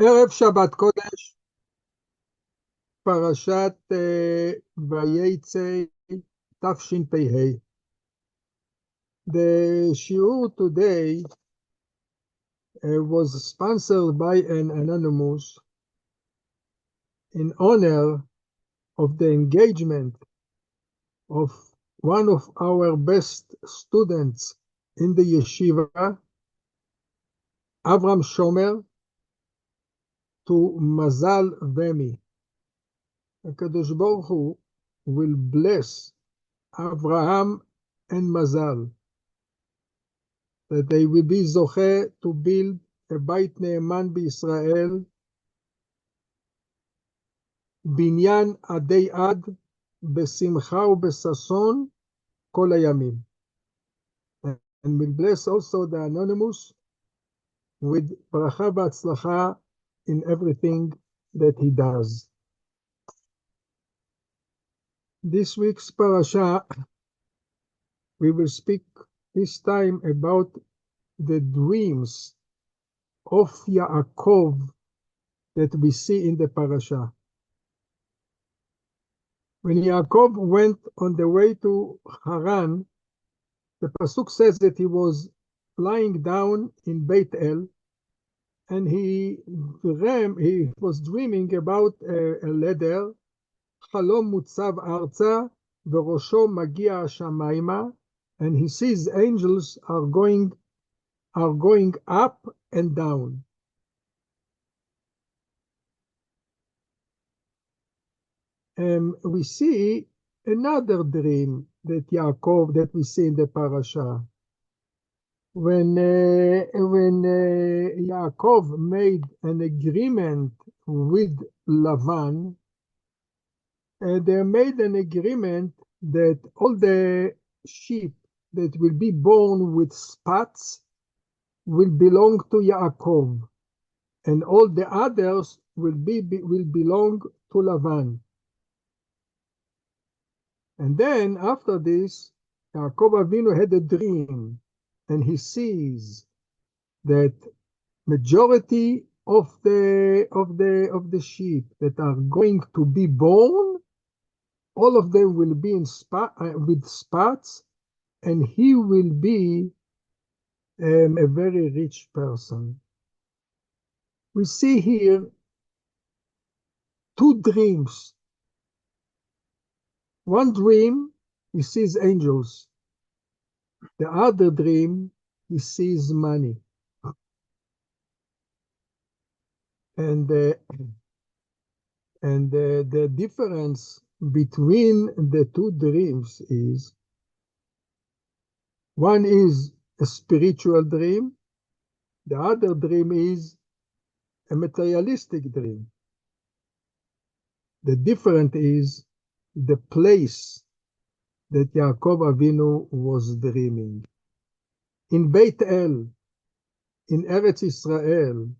ערב שבת קודש, פרשת ויצא תשפ"ה. The shiur today was sponsored by an anonymous in honor of the engagement of one of our best students in the yeshiva, Avram Shomer, to Mazal Vemi. HaKadosh Baruch Hu will bless Avraham and Mazal, that they will be zoche to build a Beit Ne'eman BiYisrael, binyan adei ad, besimcha ubesason kol hayamim. And will bless also the anonymous with bracha v'atzlacha in everything that he does. This week's parasha, we will speak this time about the dreams of Yaakov that we see in the parasha. When Yaakov went on the way to Haran, the pasuk says that he was lying down in Beit El, and he was dreaming about a ladder, Chalom mutzav arza, v'rosho magia shamayma, and he sees angels are going up and down. We see another dream that we see in the parasha. When Yaakov made an agreement with Lavan, they made an agreement that all the sheep that will be born with spots will belong to Yaakov, and all the others will belong to Lavan. And then after this, Yaakov Avinu had a dream, and he sees that majority of the sheep that are going to be born, all of them will be with spots, and he will be a very rich person. We see here two dreams. One dream, he sees angels. The other dream, he sees money. And the difference between the two dreams is, one is a spiritual dream, the other dream is a materialistic dream. The difference is the place that Yaakov Avinu was dreaming. In Beit El, in Eretz Yisrael,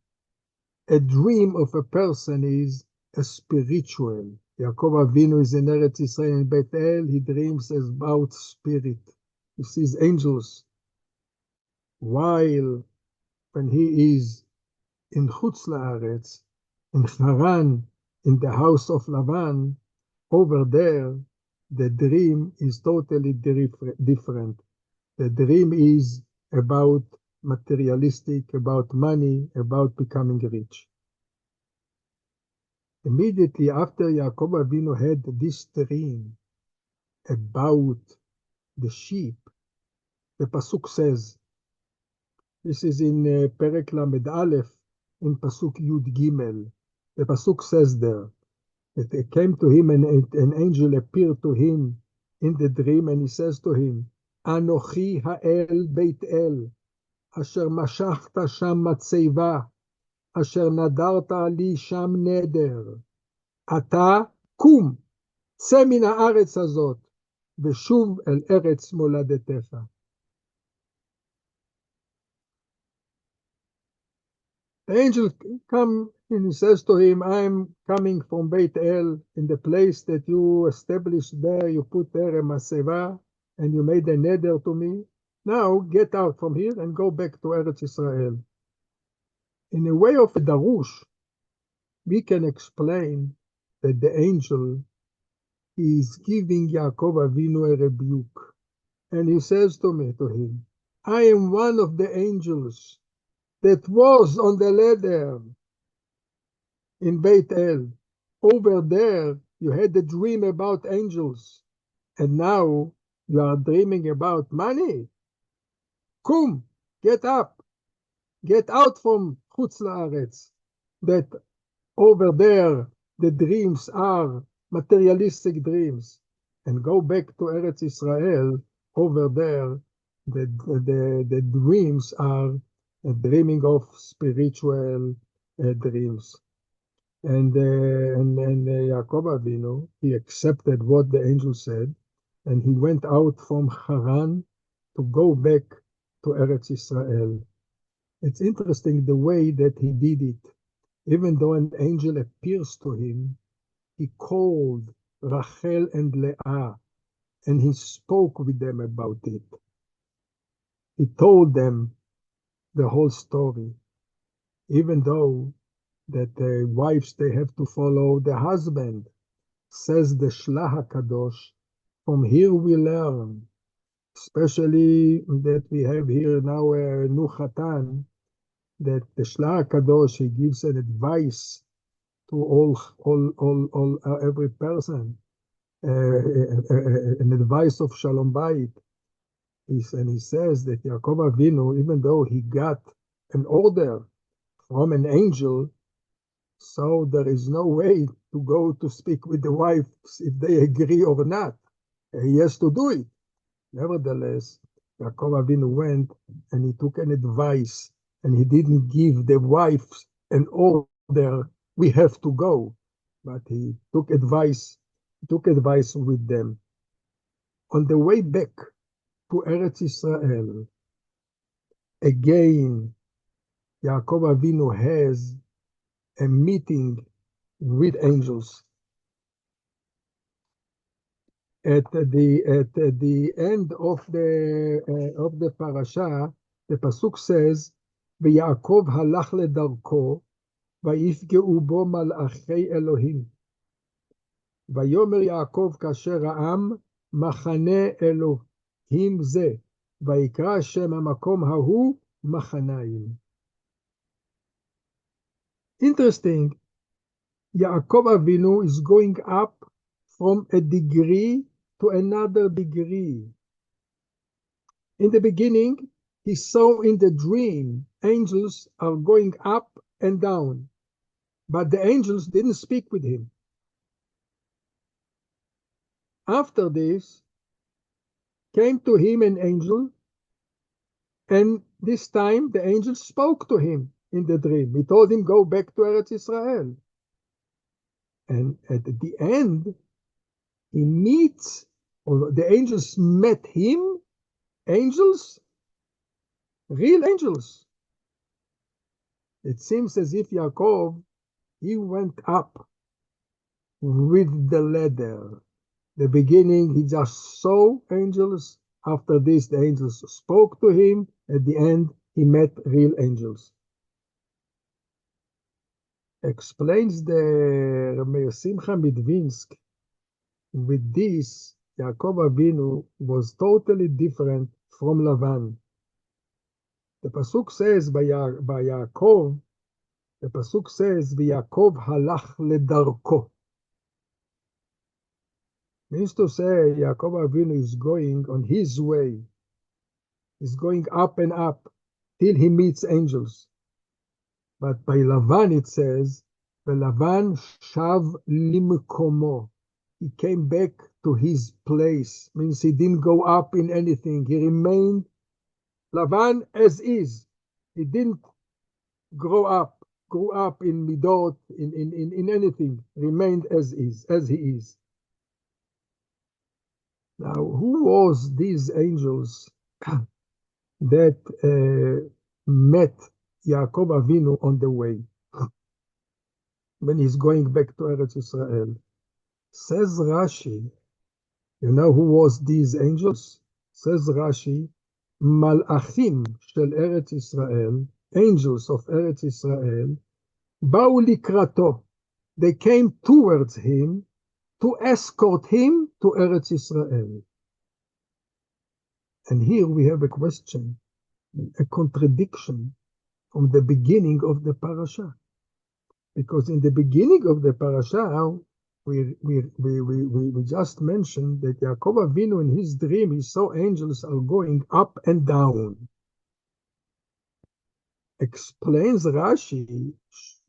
a dream of a person is a spiritual. Yaakov Avinu is in Eretz Yisrael, in Beit El, he dreams about spirit. He sees angels. While when he is in Chutz La'aretz, in Haran, in the house of Lavan, over there, the dream is totally different. The dream is about materialistic, about money, about becoming rich. Immediately after Yaakov Avinu had this dream about the sheep, the pasuk says, this is in Perek Lamed Aleph, in pasuk Yud Gimel. The pasuk says there, that it came to him and an angel appeared to him in the dream, and he says to him, Anochi ha'el Beit El, asher mashachta sham matzeva, asher nadarta li sham neder. Ata kum, צא מן הארץ הזאת, ושוב אל ארץ מולדתך. The angel comes and he says to him, I'm coming from Beit El, in the place that you established there, you put there a maseva, and you made a neder to me. Now get out from here and go back to Eretz Yisrael. In a way of a darush, we can explain that the angel is giving Yaakov Avinu a rebuke. And he says to him, I am one of the angels that was on the ladder in Beit El. Over there, you had a dream about angels, and now you are dreaming about money. Come, get up, get out from Chutz La'aretz. That over there, the dreams are materialistic dreams, and go back to Eretz Israel. Over there, the dreams are dreaming of spiritual dreams. And Yaakov Avinu, he accepted what the angel said, and he went out from Haran to go back to Eretz Israel. It's interesting the way that he did it. Even though an angel appears to him, he called Rachel and Leah, and he spoke with them about it. He told them the whole story, even though that the wives, they have to follow the husband. Says the Shlach HaKadosh, from here we learn, especially that we have here now a new Chatan, that the Shlach HaKadosh, he gives an advice to every person, an advice of Shalom Bayit. And he says that Yaakov Avinu, even though he got an order from an angel, so there is no way to go to speak with the wives if they agree or not. He has to do it. Nevertheless, Yaakov Avinu went and he took an advice, and he didn't give the wives an order, we have to go, but he took advice with them. On the way back to Eretz Yisrael, again, Yaakov Avinu has a meeting with angels. At the end of the parasha, the pasuk says, "V'Yaakov halach ledarko, vayifgeu bo malachei Elohim. Vayomer Yaakov kasher ha'am machane Elohim ze, vayikra shem hamakom hahu machanaim." Interesting. Yaakov Avinu is going up from a degree to another degree. In the beginning, he saw in the dream angels are going up and down, but the angels didn't speak with him. After this, came to him an angel, and this time the angel spoke to him in the dream. He told him, go back to Eretz Israel. And at the end, he meets, or the angels met him, angels, real angels. It seems as if Yaakov, he went up with the ladder. The beginning, he just saw angels. After this, the angels spoke to him. At the end, he met real angels. Explains the Mirsimcha Midvinsk. With this, Yaakov Avinu was totally different from Lavan. The pasuk says by Yaakov, the pasuk says, "V'Yaakov halach ledarko." Means to say, Yaakov Avinu is going on his way. He's going up and up till he meets angels. But by Lavan it says, "V'Lavan shav limkomo." He came back to his place. Means he didn't go up in anything. He remained Lavan as is. He didn't grew up in midot, in anything. Remained as is, as he is. Now, who was these angels that met Yaakov Avinu on the way when he's going back to Eretz Yisrael? Says Rashi, you know who was these angels? Says Rashi, Malachim shel Eretz Yisrael, angels of Eretz Yisrael, באו לקראתו, they came towards him to escort him to Eretz Yisrael. And here we have a question, a contradiction from the beginning of the parasha. Because in the beginning of the parasha, we just mentioned that Yaakov Avinu in his dream, he saw angels are going up and down. Explains Rashi,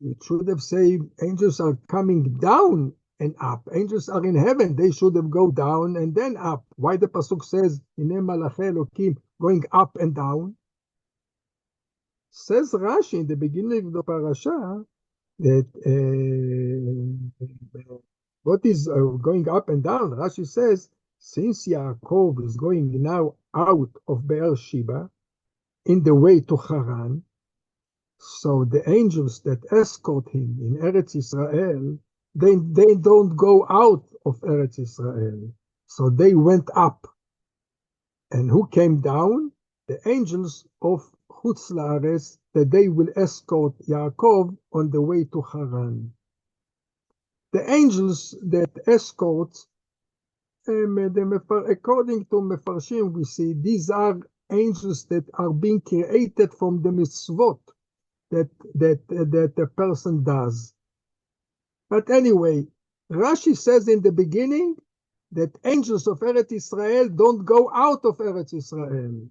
it should have said angels are coming down and up. Angels are in heaven, they should have go down and then up. Why the pasuk says, Hine Malachi Elokim, going up and down? Says Rashi in the beginning of the parasha, that what is going up and down? Rashi says, since Yaakov is going now out of Be'er Sheba, in the way to Haran, so the angels that escort him in Eretz Yisrael, they don't go out of Eretz Yisrael. So they went up. And who came down? The angels of Chutz La'aretz, that they will escort Yaakov on the way to Haran. The angels that escort, according to Mefarshim, we see these are angels that are being created from the mitzvot that a person does. But anyway, Rashi says in the beginning that angels of Eretz Yisrael don't go out of Eretz Yisrael.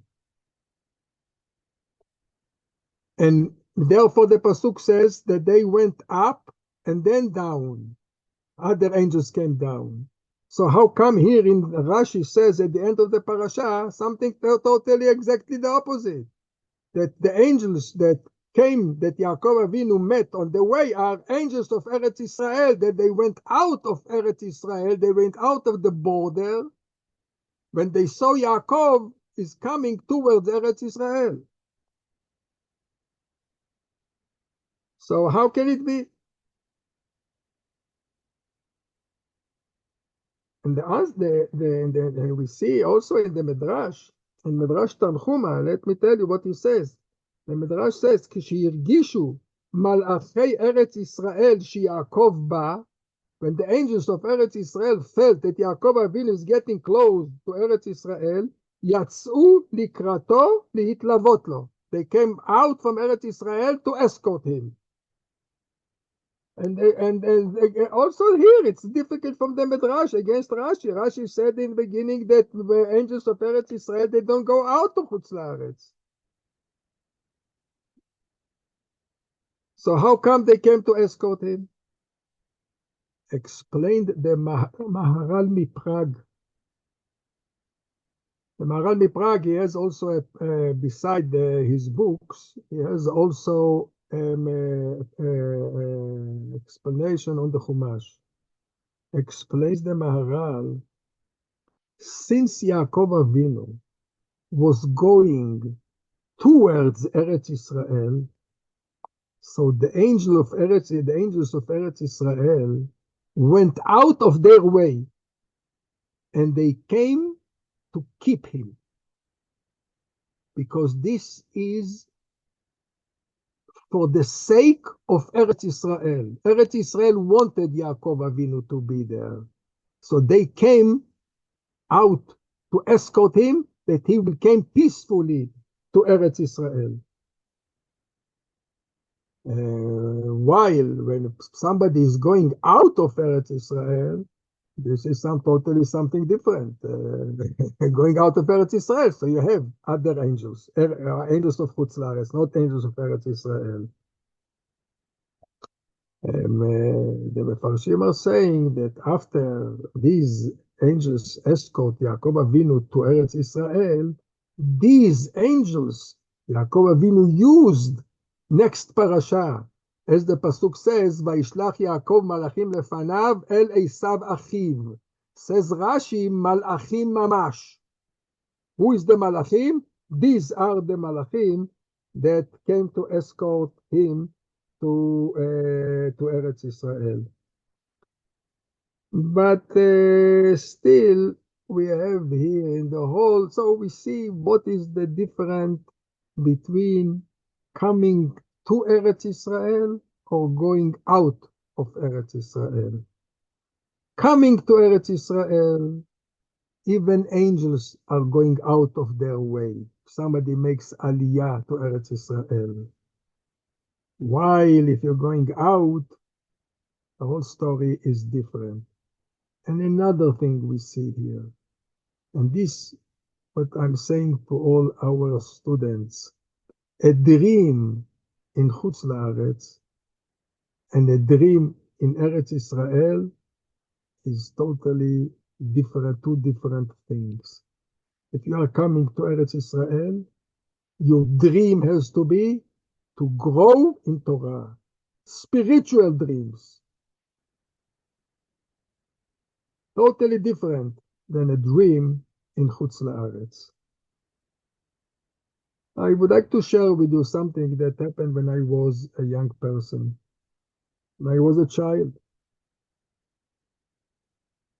And therefore the pasuk says that they went up and then down. Other angels came down. So how come here in Rashi says at the end of the parasha something totally exactly the opposite? That the angels that came, that Yaakov Avinu met on the way, are angels of Eretz Yisrael, that they went out of Eretz Yisrael, they went out of the border when they saw Yaakov is coming towards Eretz Yisrael. So how can it be? And we see also in the Midrash, in Midrash Tanchuma, let me tell you what he says. The Midrash says, כשהרגישו מלאכי ארץ ישראל שיעקב בא, when the angels of Eretz Israel felt that Yaakov Avinu is getting close to Eretz Israel, יצאו לקראתו להתלוות לו. They came out from Eretz Israel to escort him. And also here it's difficult from the Midrash against Rashi. Rashi said in the beginning that the angels of Eretz Israel, they don't go out to Chutz La'aretz. So how come they came to escort him? Explained the Maharal Miprag. The Maharal Miprag, he has also, beside his books, he has also explanation on the Chumash. Explains the Maharal, since Yaakov Avinu was going towards Eretz Yisrael, so the angels of Eretz Yisrael went out of their way and they came to keep him. Because this is for the sake of Eretz Yisrael. Eretz Yisrael wanted Yaakov Avinu to be there. So they came out to escort him, that he came peacefully to Eretz Yisrael. While when somebody is going out of Eretz Israel, this is totally something different. Going out of Eretz Israel, so you have other angels, angels of Chutz La'aretz, not angels of Eretz Israel. The Mefarshim are saying that after these angels escort Yaakov Avinu to Eretz Israel, these angels Yaakov Avinu used next parasha, as the pasuk says, "Vayishlach Yaakov malachim lefanav el Esav achiv." Says Rashi, malachim mamash. Who is the malachim? These are the malachim that came to escort him to Eretz Yisrael. But still, we have here in the whole, so we see what is the difference between coming to Eretz Yisrael or going out of Eretz Yisrael. Coming to Eretz Yisrael, even angels are going out of their way. Somebody makes aliyah to Eretz Yisrael. While if you're going out, the whole story is different. And another thing we see here, and this, what I'm saying to all our students, a dream in Chutz La'aretz and a dream in Eretz Yisrael is totally different, two different things. If you are coming to Eretz Yisrael, your dream has to be to grow in Torah, spiritual dreams. Totally different than a dream in Chutz La'aretz. I would like to share with you something that happened when I was a young person. When I was a child.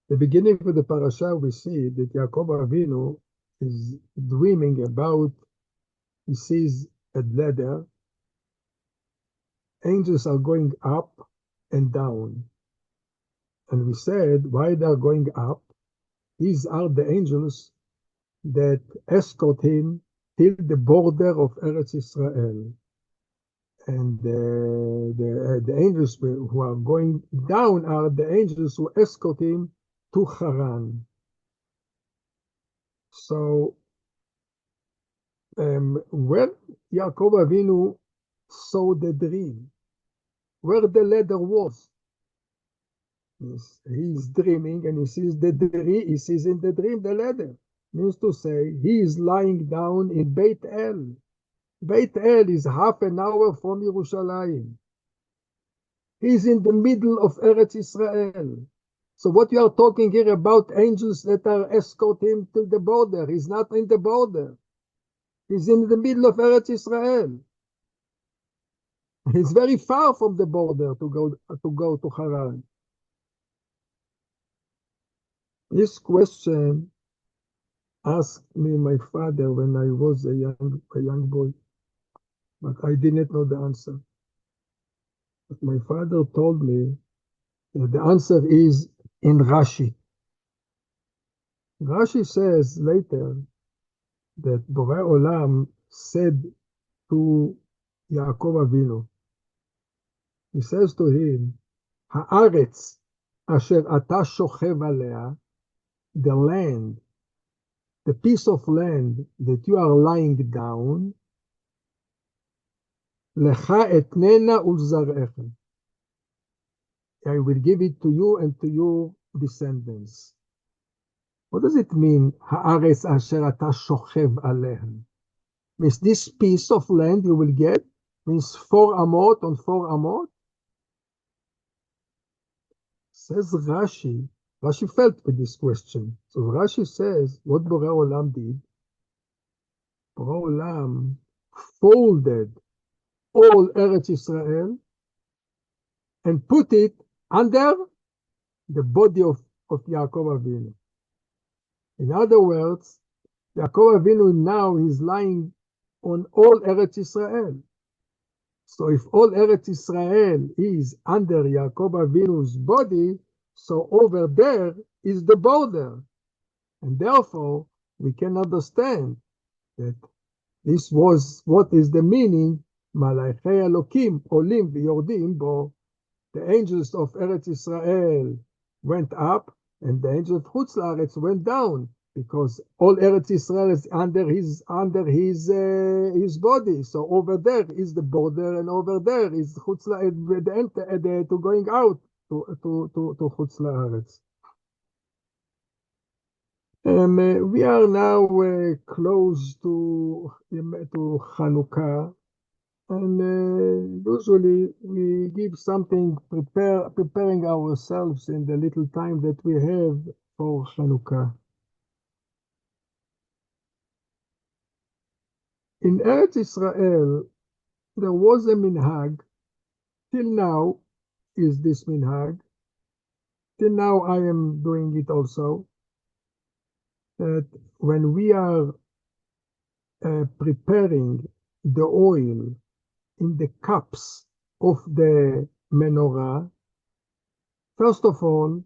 The beginning of the Parashat, we see that Yaakov Avinu is dreaming about, he sees a ladder, angels are going up and down. And we said, why they are going up? These are the angels that escort him till the border of Eretz Yisrael. And the angels who are going down are the angels who escort him to Haran. So, where Yaakov Avinu saw the dream, where the ladder was, he's dreaming and he sees he sees in the dream the ladder. Means to say, he is lying down in Beit El. Beit El is half an hour from Yerushalayim. He's in the middle of Eretz Yisrael. So what you are talking here about angels that are escort him to the border. He's not in the border. He's in the middle of Eretz Yisrael. He's very far from the border to go to Haran. This question asked me my father when I was a young boy, but I didn't know the answer. But my father told me that the answer is in Rashi. Rashi says later that Borei Olam said to Yaakov Avinu, he says to him, Haaretz asher ata shochev alea, the land, the piece of land that you are lying down, lecha etnena ulzarecha, I will give it to you and to your descendants. What does it mean, Haaretz asher ata shochev alea? Means this piece of land you will get, means 4 amot on 4 amot? Says Rashi felt with this question. So Rashi says, what Borei Olam did? Borei Olam folded all Eretz Yisrael and put it under the body of Yaakov Avinu. In other words, Yaakov Avinu now is lying on all Eretz Yisrael. So if all Eretz Yisrael is under Yaakov Avinu's body, so over there is the border. And therefore, we can understand that this was what is the meaning, Malachei Elokim olim v'yordim bo. The angels of Eretz Yisrael went up, and the angels of Chutz La'aretz went down, because all Eretz Yisrael is under his body. So over there is the border, and over there is Chutz La'aretz, to going out to Chutz La'aretz. We are now close to Chanukah, and usually we give something, preparing ourselves in the little time that we have for Chanukah. In Eretz Yisrael, there was a minhag, till now is this minhag, till now I am doing it also, that when we are preparing the oil in the cups of the menorah, First of all,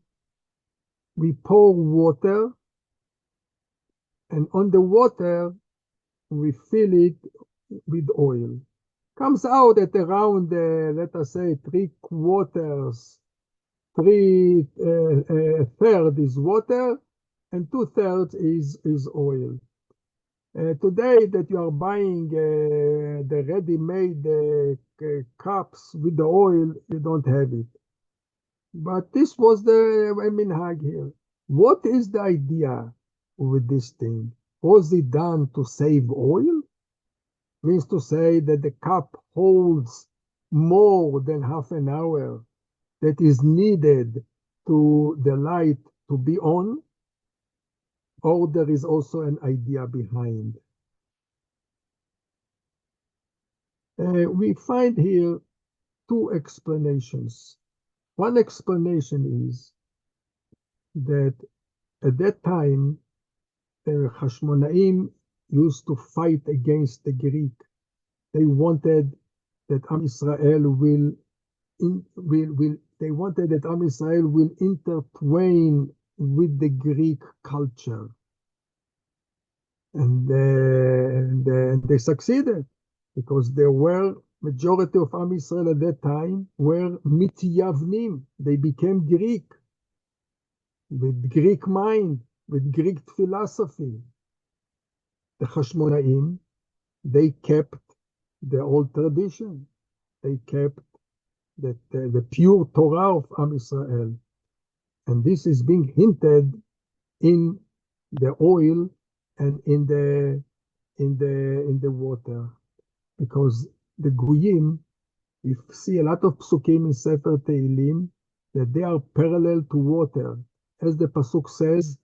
we pour water, and on the water, we fill it with oil. Comes out at around, let us say, 3/4, 3/3 is water, and 2/3 is oil. Today that you are buying the ready-made cups with the oil, you don't have it. But this was the minhag here. What is the idea with this thing? Was it done to save oil? Means to say that the cup holds more than half an hour that is needed to the light to be on, or there is also an idea behind. We find here two explanations. One explanation is that at that time, the Hashmonaim used to fight against the Greek. They wanted that Am Yisrael they wanted that Am Yisrael will intertwine with the Greek culture. And they succeeded, because there were majority of Am Yisrael at that time were mityavnim. They became Greek, with Greek mind, with Greek philosophy. The Hashmonaim, they kept the old tradition. They kept the pure Torah of Am Yisrael. And this is being hinted in the oil and in the water. Because the Goyim, we see a lot of psukim in Sefer Tehillim that they are parallel to water. As the pasuk says,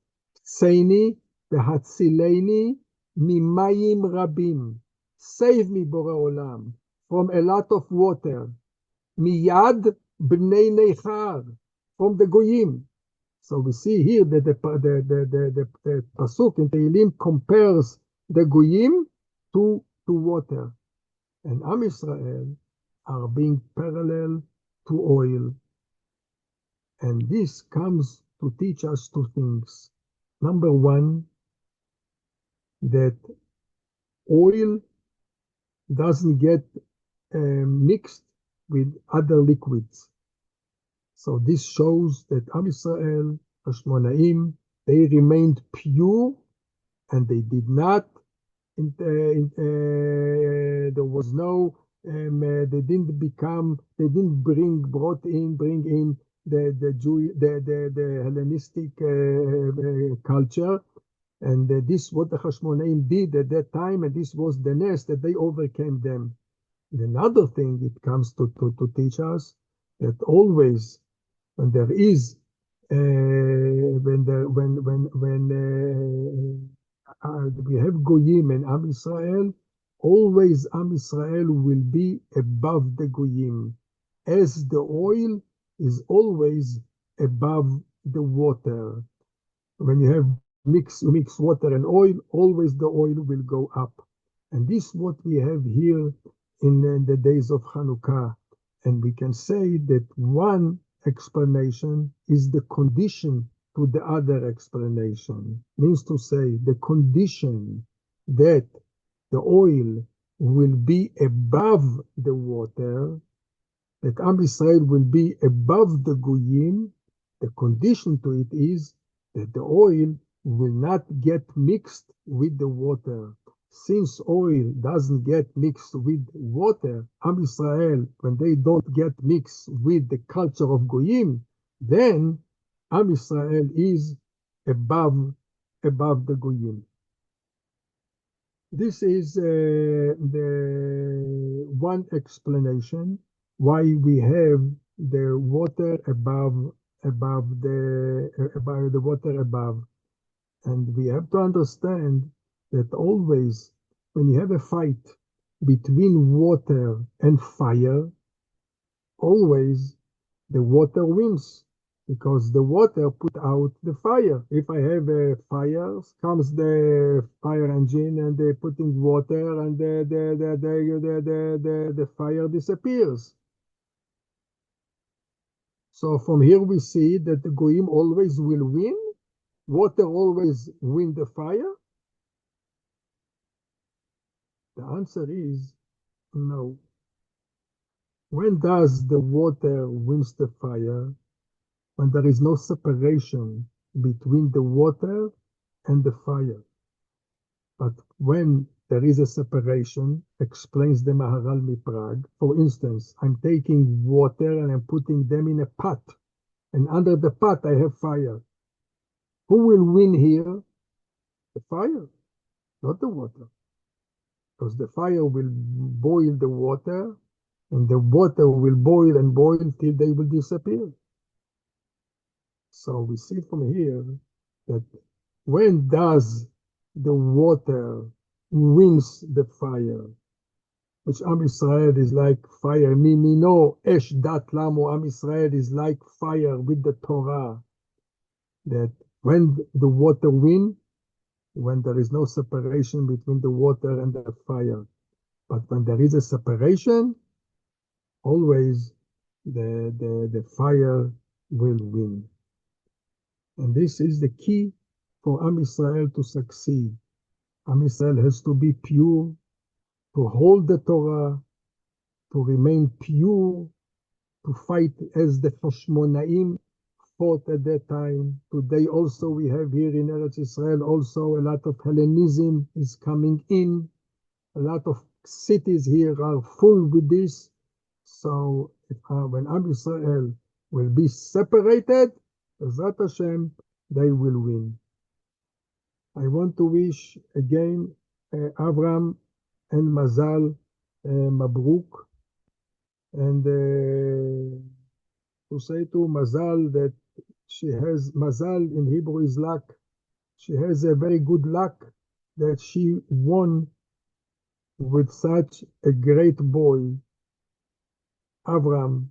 Tseini v'hatzileini mimayim rabim. Save me, Borei Olam, from a lot of water. Miyad bnei nechar, from the Goyim. So we see here that the pasuk in Tehillim compares the Goyim to water. And Am Yisrael are being parallel to oil. And this comes to teach us two things. Number one, that oil doesn't get mixed with other liquids. So this shows that Am Yisrael, Hashmonaim, they remained pure, and they did not, there was no, they didn't bring in the Hellenistic culture. And this what the Hashmonaim did at that time, and this was the nest that they overcame them. And another thing it comes to teach us, that always when there is when we have Goyim and Am Yisrael, always Am Yisrael will be above the Goyim, as the oil is always above the water. When you have mix water and oil, always the oil will go up. And this is what we have here in the days of Hanukkah. And we can say that one explanation is the condition to the other explanation. Means to say, the condition that the oil will be above the water, that Am Yisrael will be above the Goyim, the condition to it is that the oil will not get mixed with the water. Since oil doesn't get mixed with water, Am Yisrael, when they don't get mixed with the culture of Goyim, then Am Yisrael is above the Goyim. This is the one explanation why we have the water above the water above. And we have to understand that always when you have a fight between water and fire, always the water wins, because the water put out the fire. If I have a fire, comes the fire engine and they put in water, and the fire disappears. So from here we see that the Goyim always will win. Water always win the fire. The answer is no. When does the water wins the fire? When there is no separation between the water and the fire. But when there is a separation, explains the Maharal Prague. For instance, I'm taking water and I'm putting them in a pot, and under the pot I have fire. Who will win here? The fire, not the water. Because the fire will boil the water, and the water will boil and boil till they will disappear. So we see from here that when does the water wins the fire, which Am Yisrael is like fire. Mimino esh dat lamo. Am Yisrael is like fire with the Torah. That when the water win, when there is no separation between the water and the fire. But when there is a separation, always the fire will win. And this is the key for Am Yisrael to succeed. Am Yisrael has to be pure, to hold the Torah, to remain pure, to fight as the Hashmonaim fought at that time. Today also we have here in Eretz Yisrael also a lot of Hellenism is coming in. A lot of cities here are full with this. So when Am Yisrael will be separated, Bezrat Hashem, they will win. I want to wish again Avram and Mazal Mabruk, and to say to Mazal that she has, Mazal in Hebrew is luck. She has a very good luck that she won with such a great boy, Avram,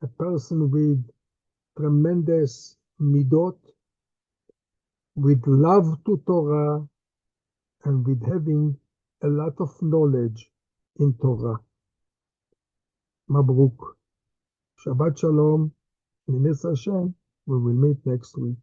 a person with tremendous midot, with love to Torah, and with having a lot of knowledge in Torah. Mabruk. Shabbat Shalom. In Hashem, we will meet next week.